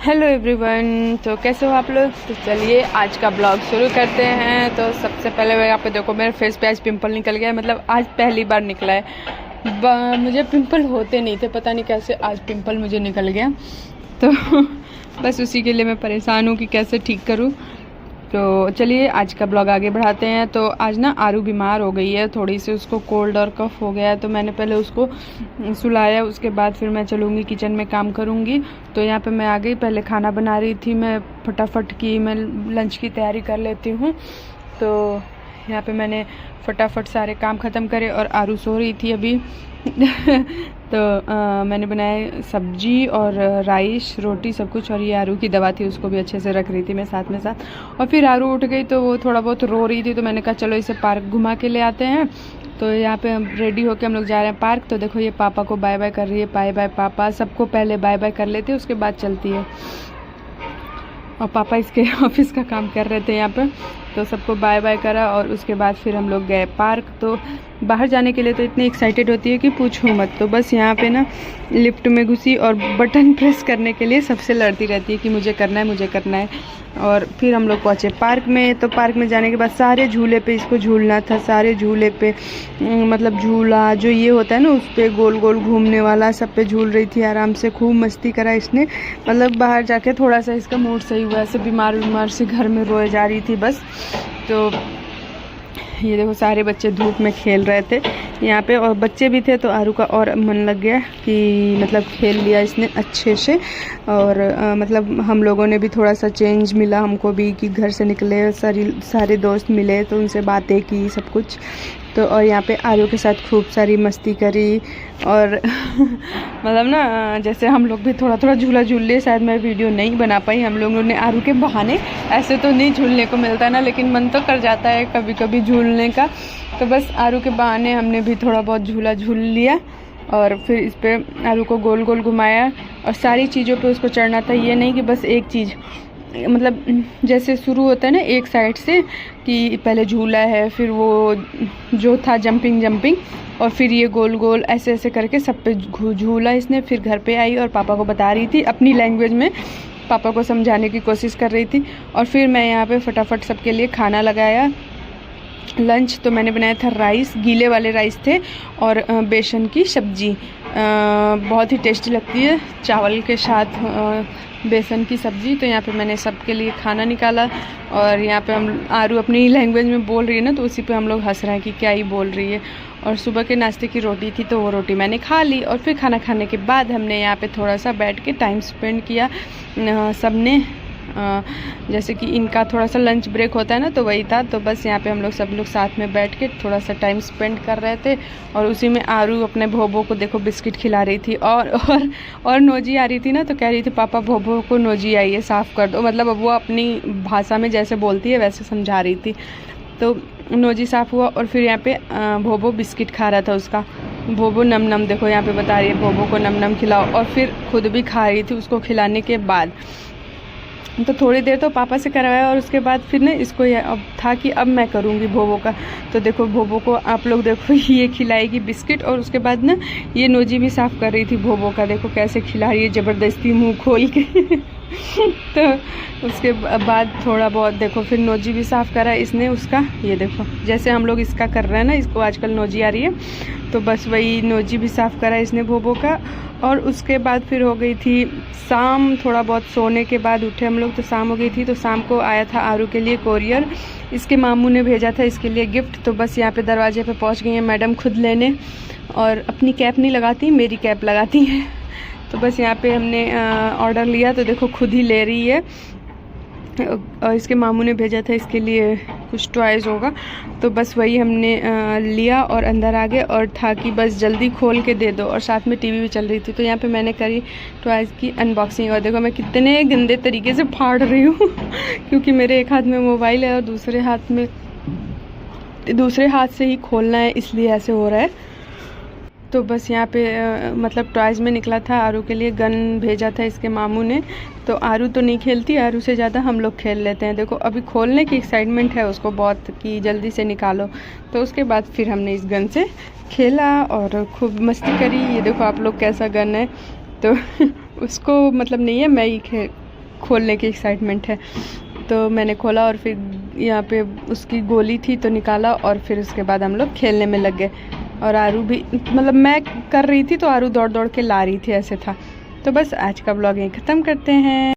Hello everyone, तो कैसे हो आप लोग। तो चलिए आज का ब्लॉग शुरू करते हैं। तो सबसे पहले मैं आप देखो मेरे फेस पे आज पिंपल निकल गया है, मतलब आज पहली बार निकला है। मुझे पिंपल होते नहीं थे, पता नहीं कैसे आज पिंपल मुझे निकल गया। तो बस उसी के लिए मैं परेशान हूँ कि कैसे ठीक करूँ। तो चलिए आज का ब्लॉग आगे बढ़ाते हैं। तो आज ना आरू बीमार हो गई है, थोड़ी सी उसको कोल्ड और कफ हो गया है। तो मैंने पहले उसको सुलाया, उसके बाद फिर मैं चलूँगी किचन में काम करूँगी। तो यहाँ पे मैं आ गई, पहले खाना बना रही थी मैं फटाफट की, मैं लंच की तैयारी कर लेती हूँ। तो यहाँ पे मैंने फटाफट सारे काम ख़त्म करे और आरू सो रही थी अभी। तो मैंने बनाया सब्जी और राइस रोटी सब कुछ, और ये आरू की दवा थी उसको भी अच्छे से रख रही थी मैं साथ में साथ। और फिर आरू उठ गई तो वो थोड़ा बहुत रो रही थी, तो मैंने कहा चलो इसे पार्क घुमा के ले आते हैं। तो यहाँ पे हम रेडी होके हम लोग जा रहे हैं पार्क। तो देखो ये पापा को बाय बाय कर रही है, बाय बाय पापा। सबको पहले बाय बाय कर लेते हैं, उसके बाद चलती है। और पापा इसके ऑफिस का काम कर रहे थे यहाँ पे, तो सबको बाय बाय करा और उसके बाद फिर हम लोग गए पार्क। तो बाहर जाने के लिए तो इतनी एक्साइटेड होती है कि पूछो मत। तो बस यहाँ पे ना लिफ्ट में घुसी और बटन प्रेस करने के लिए सबसे लड़ती रहती है कि मुझे करना है मुझे करना है। और फिर हम लोग पहुँचे पार्क में। तो पार्क में जाने के बाद सारे झूले पे इसको झूलना था, सारे झूले पे मतलब झूला जो ये होता है ना उस पर गोल गोल घूमने वाला, सब पे झूल रही थी आराम से, खूब मस्ती करा इसने। मतलब बाहर जाके थोड़ा सा इसका मूड सही हुआ, ऐसे बीमार से घर में रोए जा रही थी बस। तो ये देखो सारे बच्चे धूप में खेल रहे थे यहाँ पे, और बच्चे भी थे तो आरू का और मन लग गया कि मतलब खेल लिया इसने अच्छे से। और मतलब हम लोगों ने भी थोड़ा सा चेंज मिला हमको भी कि घर से निकले, सारे दोस्त मिले तो उनसे बातें की सब कुछ। तो और यहाँ पे आरू के साथ खूब सारी मस्ती करी। और मतलब ना जैसे हम लोग भी थोड़ा थोड़ा झूला झूल लिए, शायद मैं वीडियो नहीं बना पाई। हम लोगों ने आरू के बहाने, ऐसे तो नहीं झूलने को मिलता ना, लेकिन मन तो कर जाता है कभी कभी झूलने का। तो बस आरू के बहाने हमने भी थोड़ा बहुत झूला झूल लिया। और फिर इस पर आरू को गोल गोल घुमाया और सारी चीज़ों पे उसको चढ़ना था। ये नहीं कि बस एक चीज़, मतलब जैसे शुरू होता है ना एक साइड से कि पहले झूला है, फिर वो जो था जंपिंग और फिर ये गोल गोल ऐसे ऐसे करके सब पे झूला इसने। फिर घर पे आई और पापा को बता रही थी अपनी लैंग्वेज में, पापा को समझाने की कोशिश कर रही थी। और फिर मैं यहाँ पे फटाफट सबके लिए खाना लगाया लंच। तो मैंने बनाया था राइस, गीले वाले राइस थे, और बेसन की सब्जी बहुत ही टेस्टी लगती है चावल के साथ बेसन की सब्ज़ी। तो यहाँ पे मैंने सबके लिए खाना निकाला। और यहाँ पे हम आरू अपनी लैंग्वेज में बोल रही है ना, तो उसी पे हम लोग हंस रहे हैं कि क्या ही बोल रही है। और सुबह के नाश्ते की रोटी थी तो वो रोटी मैंने खा ली। और फिर खाना खाने के बाद हमने यहाँ पे थोड़ा सा बैठ के टाइम स्पेंड किया सब ने। जैसे कि इनका थोड़ा सा लंच ब्रेक होता है ना, तो वही था। तो बस यहाँ पे हम लोग सब लोग साथ में बैठ के थोड़ा सा टाइम स्पेंड कर रहे थे। और उसी में आरू अपने भोबो को देखो बिस्किट खिला रही थी। और नोजी आ रही थी ना, तो कह रही थी पापा भोबो को नोजी आई है, साफ़ कर दो। मतलब अब वो अपनी भाषा में जैसे बोलती है वैसे समझा रही थी। तो नोजी साफ़ हुआ और फिर यहाँ पे भोबो बिस्किट खा रहा था उसका। भोबो नम नम, देखो यहाँ पे बता रही है भोबो को नम नम खिलाओ। और फिर खुद भी खा रही थी। उसको खिलाने के बाद तो थोड़ी देर तो पापा से करवाया, और उसके बाद फिर ना इसको ये अब था कि अब मैं करूँगी भोबो का। तो देखो भोबो को आप लोग देखो ये खिलाएगी बिस्किट, और उसके बाद ना ये नोजी भी साफ़ कर रही थी भोबो का। देखो कैसे खिला रही है ज़बरदस्ती मुंह खोल के। तो उसके बाद थोड़ा बहुत देखो फिर नोजी भी साफ़ करा इसने उसका। ये देखो जैसे हम लोग इसका कर रहे हैं ना, इसको आजकल नोजी आ रही है, तो बस वही नोजी भी साफ़ करा इसने भोबो का। और उसके बाद फिर हो गई थी शाम, थोड़ा बहुत सोने के बाद उठे हम लोग तो शाम हो गई थी। तो शाम को आया था आरू के लिए कोरियर, इसके मामू ने भेजा था इसके लिए गिफ्ट। तो बस यहाँ पे दरवाजे पे पहुँच गई हैं मैडम खुद लेने, और अपनी कैप नहीं लगाती, मेरी कैप लगाती हैं। तो बस यहाँ पे हमने ऑर्डर लिया, तो देखो खुद ही ले रही है। और इसके मामू ने भेजा था इसके लिए कुछ टॉयज़ होगा, तो बस वही हमने लिया और अंदर आ गए। और था कि बस जल्दी खोल के दे दो, और साथ में टीवी भी चल रही थी। तो यहाँ पे मैंने करी टॉयज़ की अनबॉक्सिंग। और देखो मैं कितने गंदे तरीके से फाड़ रही हूँ क्योंकि मेरे एक हाथ में मोबाइल है और दूसरे हाथ से ही खोलना है, इसलिए ऐसे हो रहा है। तो बस यहाँ पे मतलब टॉयज़ में निकला था आरू के लिए गन भेजा था इसके मामू ने। तो आरू तो नहीं खेलती, आरू से ज़्यादा हम लोग खेल लेते हैं। देखो अभी खोलने की एक्साइटमेंट है उसको बहुत कि जल्दी से निकालो। तो उसके बाद फिर हमने इस गन से खेला और खूब मस्ती करी। ये देखो आप लोग कैसा गन है। तो उसको मतलब नहीं है, मैं ही खोलने की एक्साइटमेंट है। तो मैंने खोला और फिर यहाँ पे उसकी गोली थी तो निकाला और फिर उसके बाद हम लोग खेलने में लग गए। और आरू भी, मतलब मैं कर रही थी तो आरू दौड़ दौड़ के ला रही थी, ऐसे था। तो बस आज का ब्लॉग यहीं ख़त्म करते हैं।